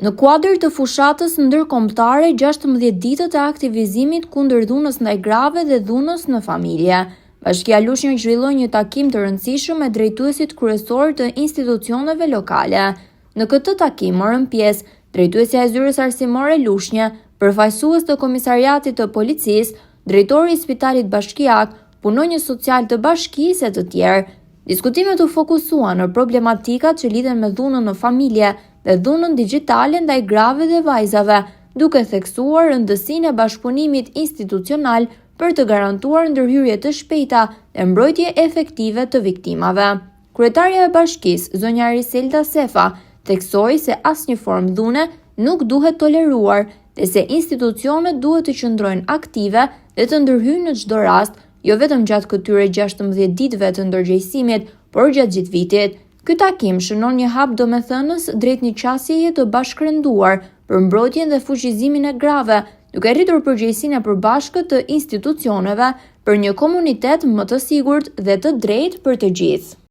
Në kuadër të fushatës ndërkombëtare 16 ditët e aktivizimit kundër dhunës ndaj grave dhe dhunës në familje, Bashkia Lushnjë zhvilloi një takim të rëndësishëm me drejtuesit kryesor të institucioneve lokale. Në këtë takim morën pjesë drejtuesja e zyrës arsimore Lushnjë, përfaqësues të komisariatit të policisë, drejtori i spitalit bashkiak, punonjës social të bashkisë e të tjerë. Diskutimet u fokusuan në problematikat që lidhen me dhunën në familje dhe dhunën digjitale ndaj grave dhe vajzave, duke theksuar rëndësinë e bashkëpunimit institucional për të garantuar ndërhyrje të shpejta dhe mbrojtje efektive të viktimave. Kryetarja e bashkisë, zonja Ariselda Sefa, theksoi se asnjë formë dhune nuk duhet toleruar dhe se institucionet duhet të qëndrojnë aktive dhe të ndërhyjnë në çdo rast, jo vetëm gjatë këtyre 16 ditëve të ndërgjegjësimit, por gjatë gjithë vitit. Ky takim shënon një hap domethënës drejt një qasjeje të bashkërenduar për mbrojtjen dhe fuqizimin e grave, duke rritur përgjegjësinë e përbashkët të institucioneve për një komunitet më të sigurt dhe të drejtë për të gjithë.